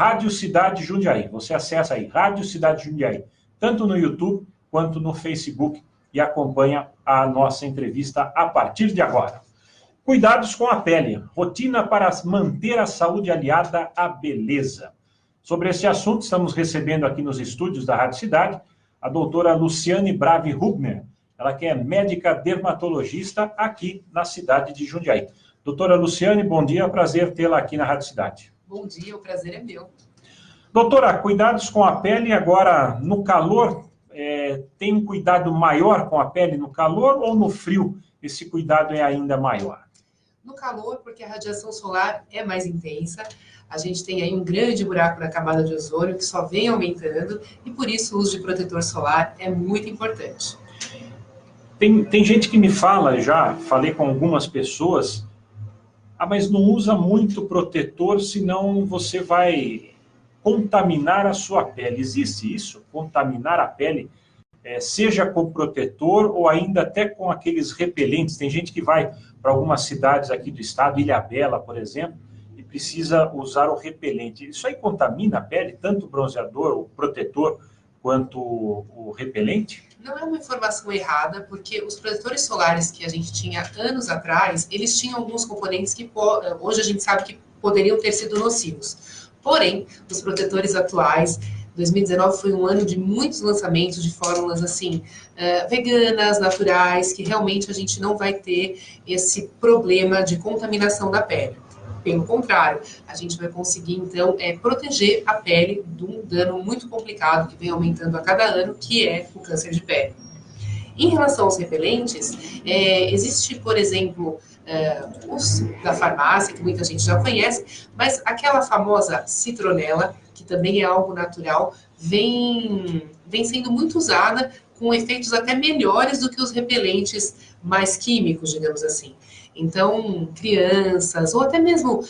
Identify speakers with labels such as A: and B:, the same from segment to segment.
A: Rádio Cidade Jundiaí. Você acessa aí, Rádio Cidade Jundiaí, tanto no YouTube quanto no Facebook, e acompanha a nossa entrevista a partir de agora. Cuidados com a pele, rotina para manter a saúde aliada à beleza. Sobre esse assunto, estamos recebendo aqui nos estúdios da Rádio Cidade a doutora Luciane Bravi Hubner, ela que é médica dermatologista aqui na cidade de Jundiaí. Doutora Luciane, bom dia, prazer tê-la aqui na Rádio Cidade.
B: Bom dia, o prazer é meu.
A: Doutora, cuidados com a pele agora no calor, tem um cuidado maior com a pele no calor ou no frio esse cuidado é ainda maior?
B: No calor, porque a radiação solar é mais intensa, a gente tem aí um grande buraco na camada de ozônio que só vem aumentando e por isso o uso de protetor solar é muito importante.
A: Tem gente que me fala, já falei com algumas pessoas, mas não usa muito protetor, senão você vai contaminar a sua pele. Existe isso? Contaminar a pele, seja com protetor ou ainda até com aqueles repelentes. Tem gente que vai para algumas cidades aqui do estado, Ilhabela, por exemplo, e precisa usar o repelente. Isso aí contamina a pele, tanto o bronzeador, o protetor, quanto o repelente?
B: Não é uma informação errada, porque os protetores solares que a gente tinha anos atrás, eles tinham alguns componentes que hoje a gente sabe que poderiam ter sido nocivos. Porém, os protetores atuais, 2019 foi um ano de muitos lançamentos de fórmulas assim, veganas, naturais, que realmente a gente não vai ter esse problema de contaminação da pele. Pelo contrário, a gente vai conseguir, então, proteger a pele de um dano muito complicado que vem aumentando a cada ano, que é o câncer de pele. Em relação aos repelentes, existe, por exemplo, os da farmácia, que muita gente já conhece, mas aquela famosa citronela, que também é algo natural, vem sendo muito usada com efeitos até melhores do que os repelentes mais químicos, digamos assim. Então, crianças, ou até mesmo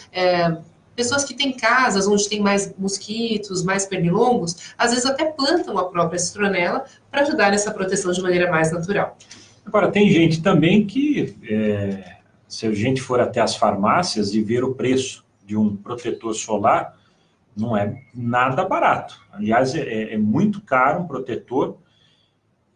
B: pessoas que têm casas onde tem mais mosquitos, mais pernilongos, às vezes até plantam a própria citronela para ajudar nessa proteção de maneira mais natural.
A: Agora, tem gente também que, se a gente for até as farmácias e ver o preço de um protetor solar, não é nada barato. Aliás, é muito caro um protetor.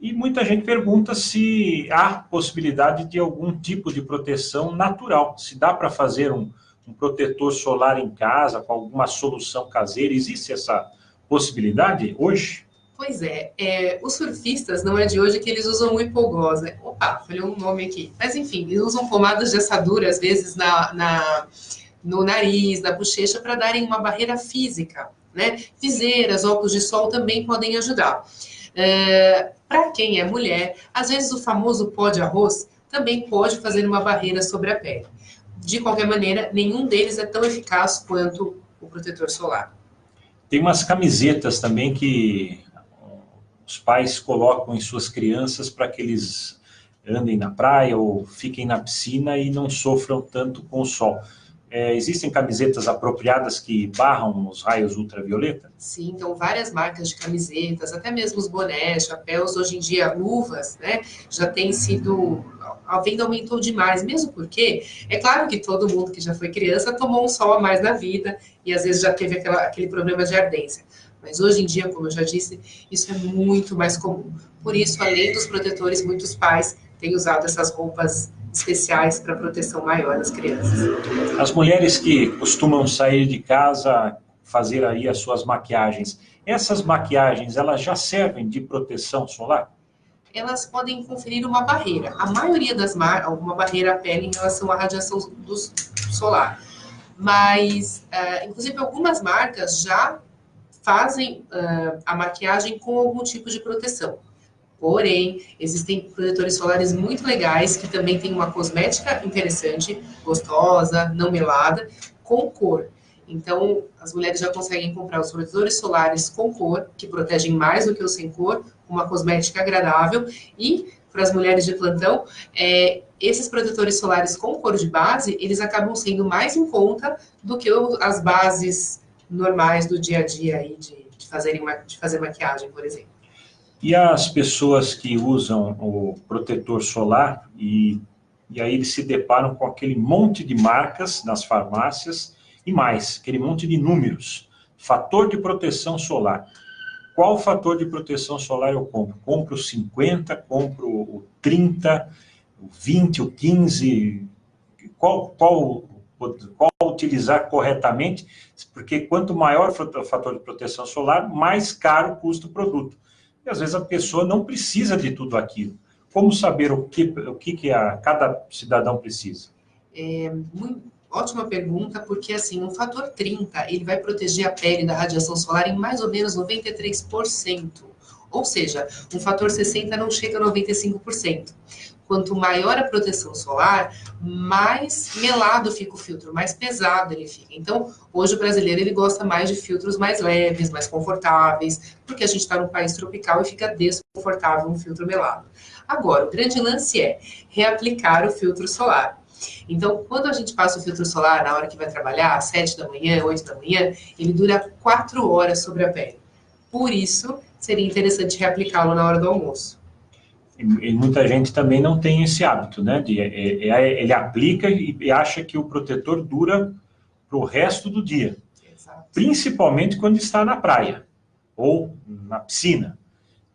A: E muita gente pergunta se há possibilidade de algum tipo de proteção natural. Se dá para fazer um protetor solar em casa, com alguma solução caseira. Existe essa possibilidade hoje?
B: Pois os surfistas, não é de hoje que eles usam o hipoglós. Opa, falei um nome aqui. Mas enfim, eles usam pomadas de assadura, às vezes, no nariz, na bochecha, para darem uma barreira física, né? Viseiras, óculos de sol também podem ajudar. Para quem é mulher, às vezes o famoso pó de arroz também pode fazer uma barreira sobre a pele. De qualquer maneira, nenhum deles é tão eficaz quanto o protetor solar.
A: Tem umas camisetas também que os pais colocam em suas crianças para que eles andem na praia ou fiquem na piscina e não sofram tanto com o sol. Existem camisetas apropriadas que barram os raios ultravioleta?
B: Sim, então várias marcas de camisetas, até mesmo os bonés, chapéus, hoje em dia luvas, né, já tem sido, a venda aumentou demais, mesmo porque, é claro que todo mundo que já foi criança tomou um sol a mais na vida e às vezes já teve aquele problema de ardência. Mas hoje em dia, como eu já disse, isso é muito mais comum. Por isso, além dos protetores, muitos pais têm usado essas roupas especiais para proteção maior das crianças.
A: As mulheres que costumam sair de casa, fazer aí as suas maquiagens, essas maquiagens, elas já servem de proteção solar?
B: Elas podem conferir uma barreira. A maioria das marcas, uma barreira à pele em relação à radiação do solar. Mas, inclusive, algumas marcas já fazem a maquiagem com algum tipo de proteção. Porém, existem protetores solares muito legais que também têm uma cosmética interessante, gostosa, não melada, com cor. Então, as mulheres já conseguem comprar os protetores solares com cor, que protegem mais do que os sem cor, uma cosmética agradável. E, para as mulheres de plantão, esses protetores solares com cor de base, eles acabam sendo mais em conta do que as bases normais do dia a dia aí de fazer maquiagem, por exemplo.
A: E as pessoas que usam o protetor solar e aí eles se deparam com aquele monte de marcas nas farmácias e mais, aquele monte de números. Fator de proteção solar. Qual fator de proteção solar eu compro? Compro o 50, compro o 30, o 20, o 15? Qual utilizar corretamente? Porque quanto maior o fator de proteção solar, mais caro custa o produto. E às vezes a pessoa não precisa de tudo aquilo. Como saber o que cada cidadão precisa?
B: Ótima pergunta, porque assim, o fator 30, ele vai proteger a pele da radiação solar em mais ou menos 93%. Ou seja, um fator 60 não chega a 95%. Quanto maior a proteção solar, mais melado fica o filtro, mais pesado ele fica. Então, hoje o brasileiro ele gosta mais de filtros mais leves, mais confortáveis, porque a gente está num país tropical e fica desconfortável um filtro melado. Agora, o grande lance é reaplicar o filtro solar. Então, quando a gente passa o filtro solar na hora que vai trabalhar, às 7 da manhã, 8 da manhã, ele dura 4 horas sobre a pele. Por isso, seria interessante reaplicá-lo na hora do almoço.
A: E muita gente também não tem esse hábito, né? Ele aplica e acha que o protetor dura para o resto do dia.
B: Exato.
A: Principalmente quando está na praia ou na piscina.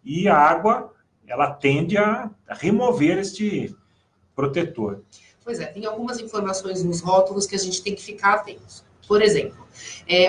A: E a água, ela tende a remover este protetor.
B: Pois é, tem algumas informações nos rótulos que a gente tem que ficar atentos. Por exemplo,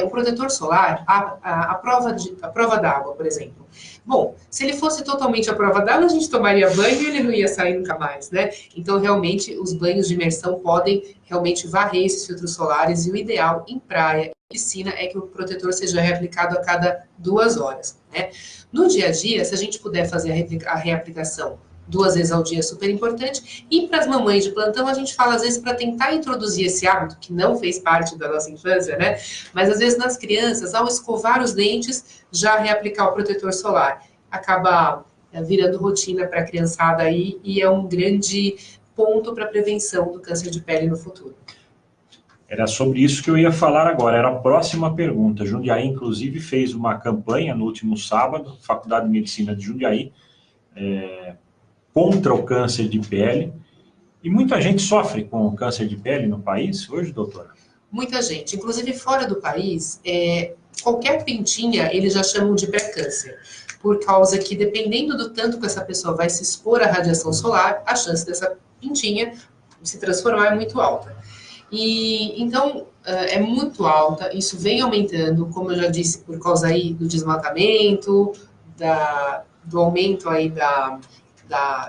B: o protetor solar, a prova d'água, por exemplo. Bom, se ele fosse totalmente a prova d'água, a gente tomaria banho e ele não ia sair nunca mais, né? Então, realmente, os banhos de imersão podem realmente varrer esses filtros solares e o ideal em praia e piscina é que o protetor seja reaplicado a cada 2 horas, né? No dia a dia, se a gente puder fazer a reaplicação 2 vezes ao dia é super importante. E para as mamães de plantão, a gente fala às vezes para tentar introduzir esse hábito, que não fez parte da nossa infância, né? Mas às vezes nas crianças, ao escovar os dentes, já reaplicar o protetor solar. Acaba virando rotina para a criançada aí e é um grande ponto para a prevenção do câncer de pele no futuro.
A: Era sobre isso que eu ia falar agora, era a próxima pergunta. Jundiaí, inclusive, fez uma campanha no último sábado, Faculdade de Medicina de Jundiaí, contra o câncer de pele. E muita gente sofre com câncer de pele no país hoje, doutora?
B: Muita gente, inclusive fora do país, qualquer pintinha eles já chamam de pré-câncer, por causa que dependendo do tanto que essa pessoa vai se expor à radiação solar, a chance dessa pintinha se transformar é muito alta. E então é muito alta, isso vem aumentando, como eu já disse, por causa aí do desmatamento, do aumento aí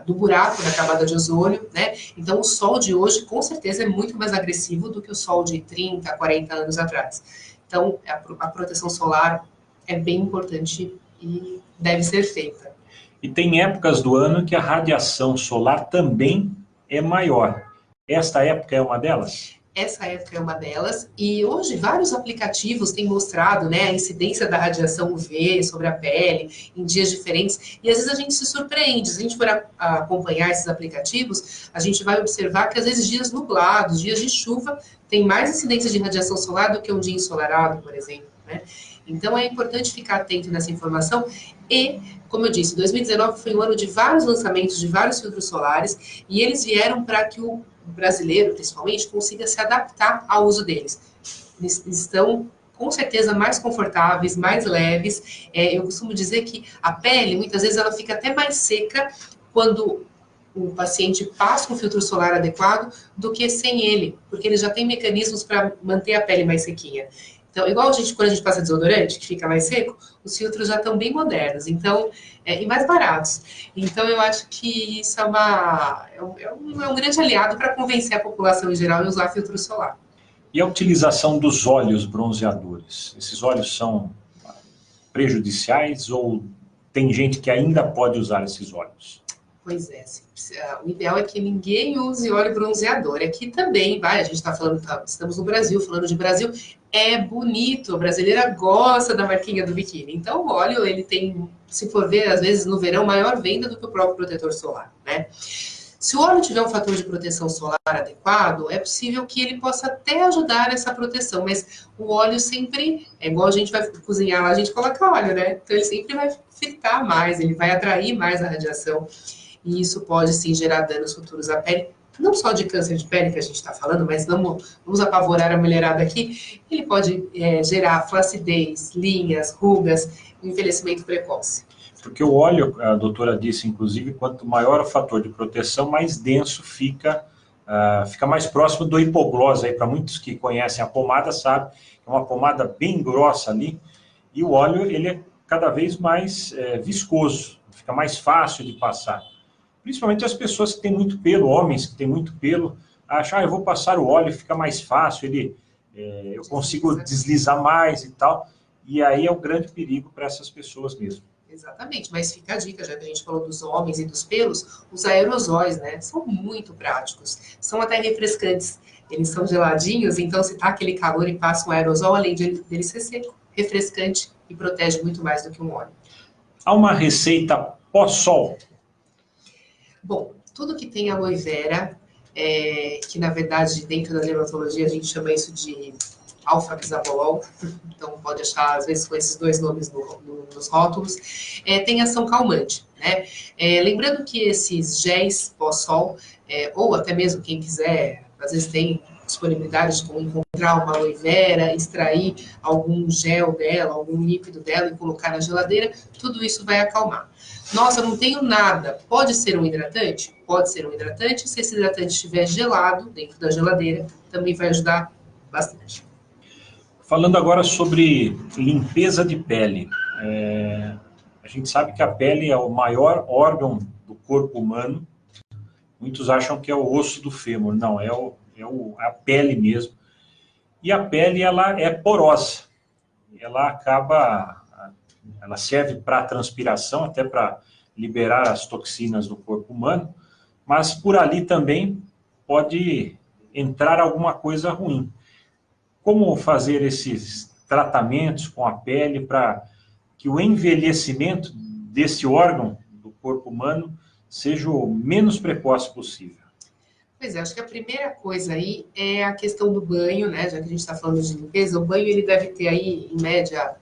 B: do buraco da camada de ozônio, né? Então, o sol de hoje, com certeza, é muito mais agressivo do que o sol de 30, 40 anos atrás. Então, a proteção solar é bem importante e deve ser feita.
A: E tem épocas do ano que a radiação solar também é maior. Esta época é uma delas?
B: Essa época é uma delas, e hoje vários aplicativos têm mostrado, né, a incidência da radiação UV sobre a pele em dias diferentes, e às vezes a gente se surpreende. Se a gente for acompanhar esses aplicativos, a gente vai observar que às vezes dias nublados, dias de chuva, tem mais incidência de radiação solar do que um dia ensolarado, por exemplo, né? Então é importante ficar atento nessa informação e, como eu disse, 2019 foi um ano de vários lançamentos de vários filtros solares, e eles vieram para que o brasileiro, principalmente, consiga se adaptar ao uso deles. Eles estão, com certeza, mais confortáveis, mais leves. Eu costumo dizer que a pele, muitas vezes, ela fica até mais seca quando o paciente passa um filtro solar adequado do que sem ele, porque ele já tem mecanismos para manter a pele mais sequinha. Então, igual quando a gente passa desodorante, que fica mais seco, os filtros já estão bem modernos, então, e mais baratos. Então, eu acho que isso é um grande aliado para convencer a população em geral a usar filtro solar.
A: E a utilização dos óleos bronzeadores? Esses óleos são prejudiciais ou tem gente que ainda pode usar esses óleos?
B: Pois é, o ideal é que ninguém use óleo bronzeador. Aqui também, a gente está falando, estamos no Brasil, falando de Brasil, é bonito, a brasileira gosta da marquinha do biquíni. Então, o óleo, ele tem, se for ver, às vezes no verão, maior venda do que o próprio protetor solar, né? Se o óleo tiver um fator de proteção solar adequado, é possível que ele possa até ajudar nessa proteção, mas o óleo sempre, é igual a gente vai cozinhar lá, a gente coloca óleo, né? Então, ele sempre vai fritar mais, ele vai atrair mais a radiação. E isso pode, sim, gerar danos futuros à pele, não só de câncer de pele que a gente está falando, mas vamos apavorar a mulherada aqui, ele pode gerar flacidez, linhas, rugas, envelhecimento precoce.
A: Porque o óleo, a doutora disse, inclusive, quanto maior o fator de proteção, mais denso fica, fica mais próximo do hipoglós. Para muitos que conhecem a pomada, sabe que é uma pomada bem grossa ali, e o óleo ele é cada vez mais viscoso, fica mais fácil de passar. Principalmente as pessoas que têm muito pelo, homens que têm muito pelo, acham, eu vou passar o óleo, fica mais fácil, eu consigo deslizar mais e tal, e aí é um grande perigo para essas pessoas mesmo.
B: Exatamente, mas fica a dica, já que a gente falou dos homens e dos pelos, os aerosóis, né, são muito práticos, são até refrescantes, eles são geladinhos, então se tá aquele calor e passa um aerosol, além dele ser seco, refrescante e protege muito mais do que um óleo.
A: Há uma receita pós-sol?
B: Bom, tudo que tem aloe vera, que na verdade dentro da dermatologia a gente chama isso de alfa-bisabolol, então pode achar às vezes com esses dois nomes nos rótulos, tem ação calmante, né? Lembrando que esses géis pós-sol, ou até mesmo quem quiser, às vezes tem disponibilidade de encontrar uma aloe vera, extrair algum gel dela, algum líquido dela e colocar na geladeira, tudo isso vai acalmar. Nossa, eu não tenho nada. Pode ser um hidratante? Pode ser um hidratante. Se esse hidratante estiver gelado dentro da geladeira, também vai ajudar bastante.
A: Falando agora sobre limpeza de pele. A gente sabe que a pele é o maior órgão do corpo humano. Muitos acham que é o osso do fêmur. Não, é a pele mesmo. E a pele, ela é porosa. Ela serve para transpiração, até para liberar as toxinas do corpo humano, mas por ali também pode entrar alguma coisa ruim. Como fazer esses tratamentos com a pele para que o envelhecimento desse órgão do corpo humano seja o menos precoce possível?
B: Pois é, acho que a primeira coisa aí é a questão do banho, né? Já que a gente está falando de limpeza, o banho ele deve ter aí, em média,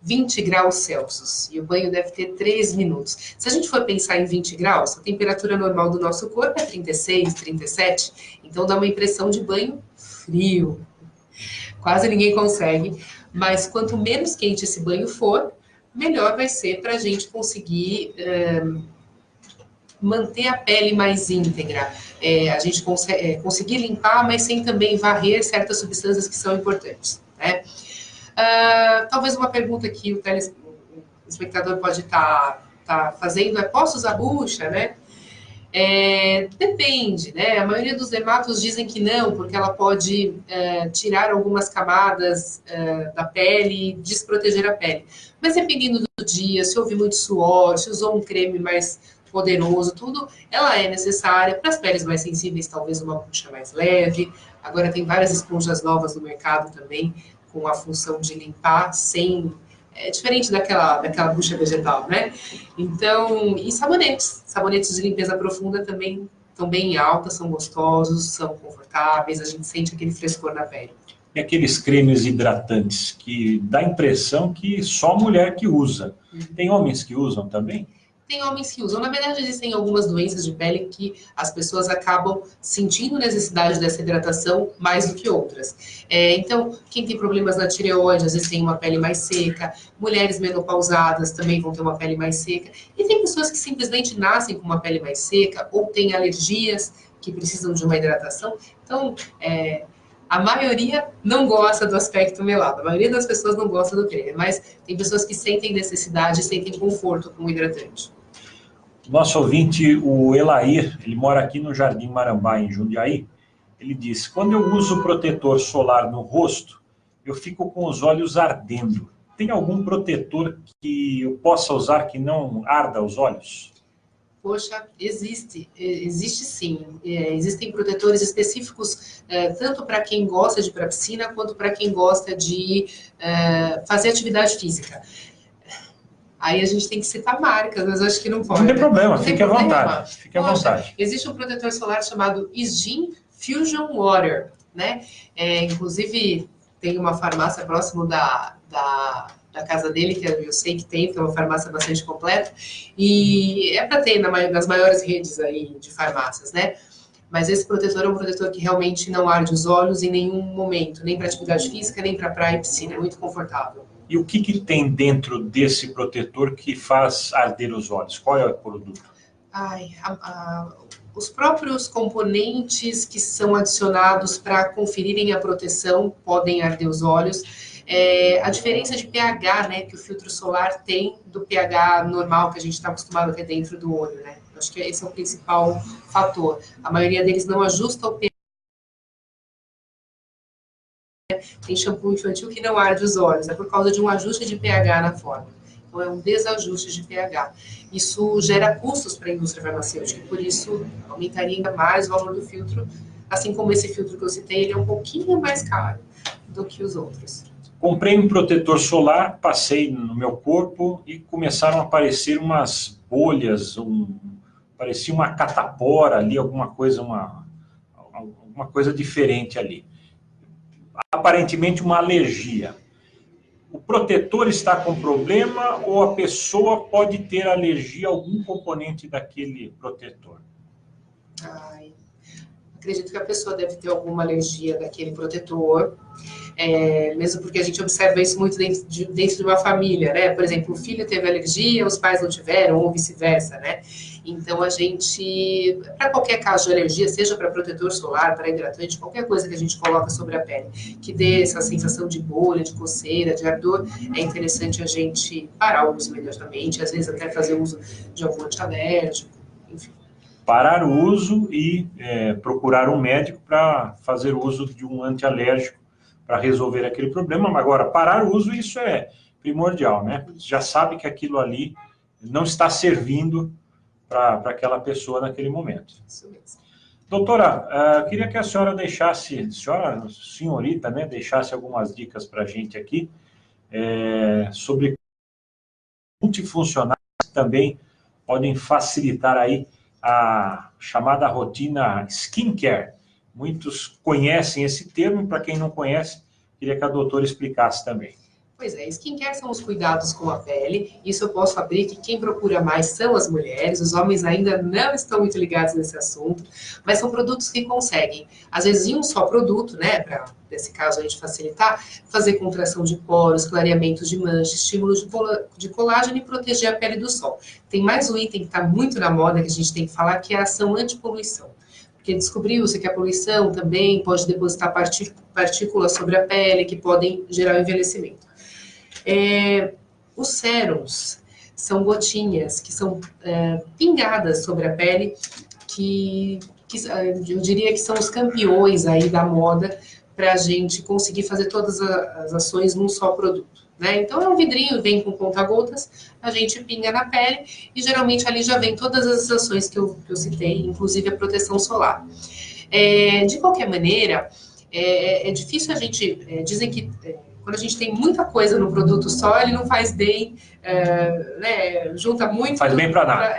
B: 20 graus Celsius, e o banho deve ter 3 minutos. Se a gente for pensar em 20 graus, a temperatura normal do nosso corpo é 36, 37, então dá uma impressão de banho frio. Quase ninguém consegue, mas quanto menos quente esse banho for, melhor vai ser para a gente conseguir manter a pele mais íntegra, a gente conseguir limpar, mas sem também varrer certas substâncias que são importantes, né? Talvez uma pergunta que o telespectador pode estar fazendo é: posso usar bucha, né? Depende, né? A maioria dos dermatos dizem que não, porque ela pode tirar algumas camadas da pele e desproteger a pele. Mas dependendo do dia, se houve muito suor, se usou um creme mais poderoso, tudo, ela é necessária. Para as peles mais sensíveis, talvez uma bucha mais leve. Agora tem várias esponjas novas no mercado também, com a função de limpar sem... diferente daquela bucha vegetal, né? Então, e sabonetes de limpeza profunda também estão bem em alta, são gostosos, são confortáveis, a gente sente aquele frescor na pele.
A: E aqueles cremes hidratantes que dá a impressão que só mulher que usa. Tem homens que usam também?
B: Tem homens que usam. Na verdade, existem algumas doenças de pele que as pessoas acabam sentindo necessidade dessa hidratação mais do que outras. Então, quem tem problemas na tireoide, às vezes tem uma pele mais seca. Mulheres menopausadas também vão ter uma pele mais seca. E tem pessoas que simplesmente nascem com uma pele mais seca ou têm alergias que precisam de uma hidratação. Então, a maioria não gosta do aspecto melado. A maioria das pessoas não gosta do creme, mas tem pessoas que sentem necessidade, sentem conforto com o hidratante.
A: Nosso ouvinte, o Elair, ele mora aqui no Jardim Marambá, em Jundiaí. Ele diz: quando eu uso protetor solar no rosto, eu fico com os olhos ardendo. Tem algum protetor que eu possa usar que não arda os olhos?
B: Poxa, existe sim. Existem protetores específicos, tanto para quem gosta de ir para a piscina, quanto para quem gosta de fazer atividade física. Aí a gente tem que citar marcas, mas eu acho que não pode.
A: Não tem problema, fique à vontade. Fique à vontade.
B: Existe um protetor solar chamado Isgin Fusion Water, né? Inclusive, tem uma farmácia próximo da casa dele, que eu sei que tem, é uma farmácia bastante completa, e é para ter nas maiores redes aí de farmácias, né? Mas esse protetor é um protetor que realmente não arde os olhos em nenhum momento, nem para atividade física, nem para praia e piscina, é muito confortável.
A: E o que tem dentro desse protetor que faz arder os olhos? Qual é o produto?
B: Os próprios componentes que são adicionados para conferirem a proteção podem arder os olhos. A diferença de pH, né, que o filtro solar tem do pH normal que a gente está acostumado a ter dentro do olho, né? Acho que esse é o principal fator. A maioria deles não ajusta o pH. Tem shampoo infantil que não arde os olhos, é por causa de um ajuste de pH na forma. Então, é um desajuste de pH. Isso gera custos para a indústria farmacêutica, e por isso aumentaria ainda mais o valor do filtro, assim como esse filtro que eu citei, ele é um pouquinho mais caro do que os outros.
A: Comprei um protetor solar, passei no meu corpo e começaram a aparecer umas bolhas, parecia uma catapora ali, alguma coisa diferente ali. Aparentemente uma alergia. O protetor está com problema ou a pessoa pode ter alergia a algum componente daquele protetor?
B: Acredito que a pessoa deve ter alguma alergia daquele protetor, mesmo porque a gente observa isso muito dentro de uma família, né? Por exemplo, o filho teve alergia, os pais não tiveram, ou vice-versa, né? Então, a gente, para qualquer caso de alergia, seja para protetor solar, para hidratante, qualquer coisa que a gente coloca sobre a pele, que dê essa sensação de bolha, de coceira, de ardor, é interessante a gente parar o uso imediatamente, às vezes até fazer uso de algum antialérgico, enfim.
A: Parar o uso e procurar um médico para fazer uso de um antialérgico para resolver aquele problema. Agora, parar o uso, isso é primordial, né? Já sabe que aquilo ali não está servindo para aquela pessoa naquele momento.
B: Isso mesmo.
A: Doutora, queria que a senhora deixasse, senhorita, né, deixasse algumas dicas para a gente aqui sobre multifuncionais que também podem facilitar aí a chamada rotina skincare. Muitos conhecem esse termo, para quem não conhece, queria que a doutora explicasse também.
B: Pois é, skincare são os cuidados com a pele. Isso eu posso abrir que quem procura mais são as mulheres. Os homens ainda não estão muito ligados nesse assunto, mas são produtos que conseguem, às vezes em um só produto, né, para, nesse caso, a gente facilitar, fazer contração de poros, clareamento de mancha, estímulo de colágeno e proteger a pele do sol. Tem mais um item que está muito na moda que a gente tem que falar, que é a ação antipoluição. Porque descobriu-se que a poluição também pode depositar partículas sobre a pele que podem gerar o envelhecimento. Os sérums são gotinhas que são pingadas sobre a pele, que eu diria que são os campeões aí da moda para a gente conseguir fazer todas as ações num só produto, né? Então é um vidrinho, vem com conta-gotas, a gente pinga na pele e geralmente ali já vem todas as ações que eu citei, inclusive a proteção solar. De qualquer maneira, é difícil a gente... dizem que quando a gente tem muita coisa no produto só, ele não faz bem, né, junta muito...
A: Faz bem para nada.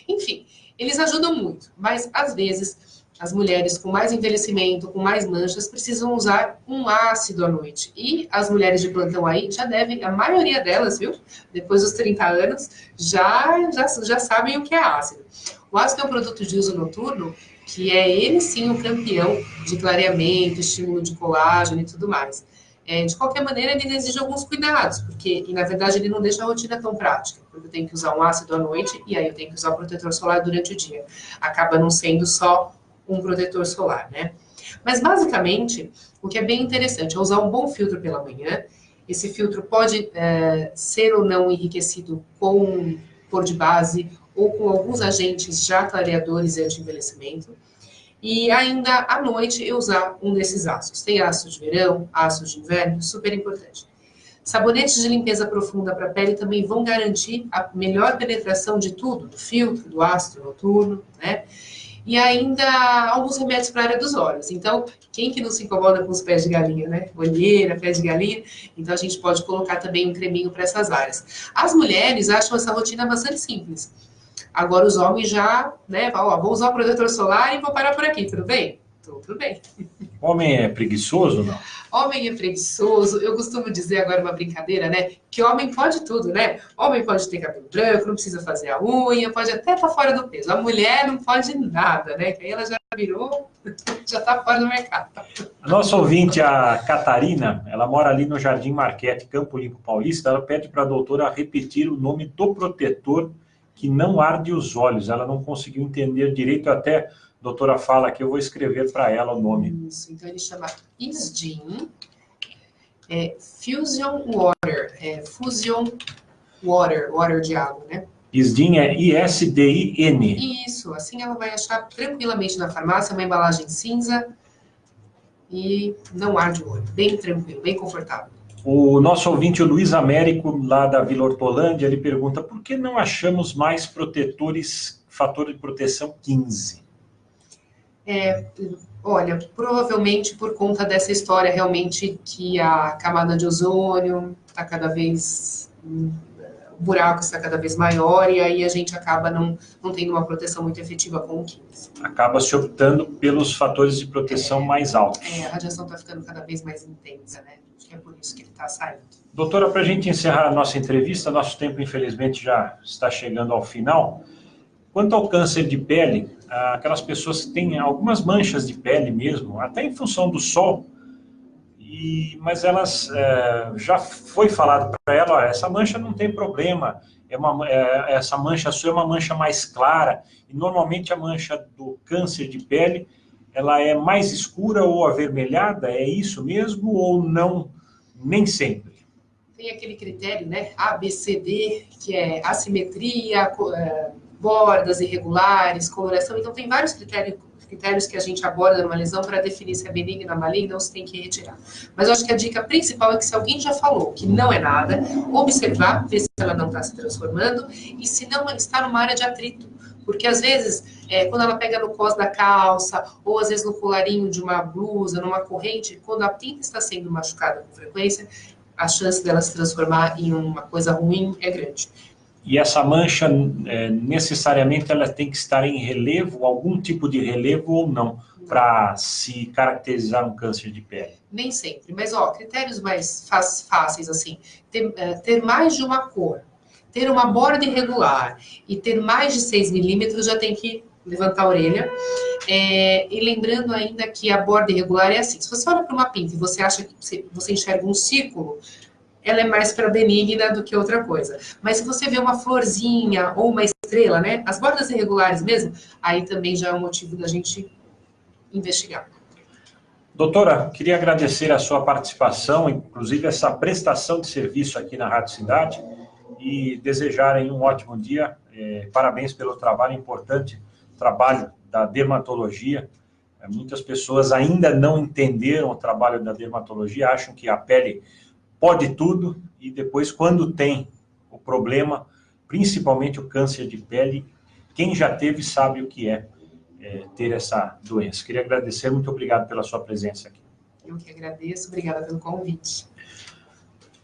B: Enfim, eles ajudam muito, mas às vezes as mulheres com mais envelhecimento, com mais manchas, precisam usar um ácido à noite. E as mulheres de plantão aí já devem, a maioria delas, viu, depois dos 30 anos, já sabem o que é ácido. O ácido é um produto de uso noturno, que é ele sim o campeão de clareamento, estímulo de colágeno e tudo mais. De qualquer maneira, ele exige alguns cuidados, porque, na verdade, ele não deixa a rotina tão prática, porque eu tenho que usar um ácido à noite e aí eu tenho que usar o protetor solar durante o dia. Acaba não sendo só um protetor solar, né? Mas, basicamente, o que é bem interessante é usar um bom filtro pela manhã. Esse filtro pode ser ou não enriquecido com cor de base ou com alguns agentes já clareadores e anti-envelhecimento. E ainda à noite eu usar um desses ácidos. Tem ácido de verão, ácido de inverno, super importante. Sabonetes de limpeza profunda para a pele também vão garantir a melhor penetração de tudo, do filtro, do ácido noturno, né? E ainda alguns remédios para a área dos olhos. Então, quem que não se incomoda com os pés de galinha, né? Olheira, pés de galinha. Então, a gente pode colocar também um creminho para essas áreas. As mulheres acham essa rotina bastante simples. Agora, os homens já, né? Ó, vou usar o protetor solar e vou parar por aqui, tudo bem? Tudo bem.
A: Homem é preguiçoso, não?
B: Homem é preguiçoso. Eu costumo dizer agora uma brincadeira, né? Que homem pode tudo, né? Homem pode ter cabelo branco, não precisa fazer a unha, pode até estar fora do peso. A mulher não pode nada, né? Que aí ela já virou, já está fora do mercado.
A: A nossa ouvinte, a Catarina, ela mora ali no Jardim Marquete, Campo Limpo Paulista. Ela pede para a doutora repetir o nome do protetor que não arde os olhos. Ela não conseguiu entender direito, até a doutora fala que eu vou escrever para ela o nome.
B: Isso, então ele chama Isdin Fusion Water, Fusion Water, water de água, né?
A: Isdin é I-S-D-I-N.
B: Isso, assim ela vai achar tranquilamente na farmácia, uma embalagem cinza e não arde o olho, bem tranquilo, bem confortável.
A: O nosso ouvinte, o Luiz Américo, lá da Vila Hortolândia, ele pergunta por que não achamos mais protetores, fator de proteção 15?
B: Olha, provavelmente por conta dessa história realmente que a camada de ozônio está cada vez... o buraco está cada vez maior e aí a gente acaba não tendo uma proteção muito efetiva com o 15.
A: Acaba se optando pelos fatores de proteção mais altos.
B: A radiação está ficando cada vez mais intensa, né? Acho que é por isso que ele está saindo.
A: Doutora, para a gente encerrar a nossa entrevista, nosso tempo infelizmente já está chegando ao final. Quanto ao câncer de pele, aquelas pessoas que têm algumas manchas de pele mesmo, até em função do sol, mas elas já foi falado para ela, olha, essa mancha não tem problema, essa mancha sua é uma mancha mais clara, e normalmente a mancha do câncer de pele, ela é mais escura ou avermelhada, é isso mesmo ou não, nem sempre?
B: Tem aquele critério, né, ABCD, que é assimetria, bordas irregulares, coloração, então tem vários critérios que a gente aborda numa lesão para definir se é benigna ou maligna ou se tem que retirar. Mas eu acho que a dica principal é que se alguém já falou que não é nada, observar, ver se ela não está se transformando e se não está numa área de atrito. Porque às vezes, quando ela pega no cós da calça, ou às vezes no colarinho de uma blusa, numa corrente, quando a tinta está sendo machucada com frequência, a chance dela se transformar em uma coisa ruim é grande.
A: E essa mancha, necessariamente, ela tem que estar em relevo, algum tipo de relevo ou não, para se caracterizar um câncer de pele?
B: Nem sempre, mas critérios mais fáceis, assim, ter mais de uma cor, ter uma borda irregular e ter mais de 6 milímetros já tem que levantar a orelha. E lembrando ainda que a borda irregular é assim, se você olha para uma pinta e você acha que você enxerga um círculo, ela é mais para benigna do que outra coisa. Mas se você vê uma florzinha ou uma estrela, né, as bordas irregulares mesmo, aí também já é um motivo da gente investigar.
A: Doutora, queria agradecer a sua participação, inclusive essa prestação de serviço aqui na Rádio Cidade, e desejar um ótimo dia. Parabéns pelo trabalho importante, trabalho da dermatologia. Muitas pessoas ainda não entenderam o trabalho da dermatologia, acham que a pele pode tudo, e depois, quando tem o problema, principalmente o câncer de pele, quem já teve sabe o que é ter essa doença. Queria agradecer, muito obrigado pela sua presença aqui.
B: Eu que agradeço, obrigada pelo convite.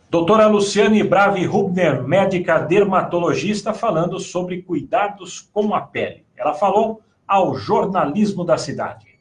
A: Doutora Luciane Bravi Hubner, médica dermatologista, falando sobre cuidados com a pele. Ela falou ao Jornalismo da Cidade.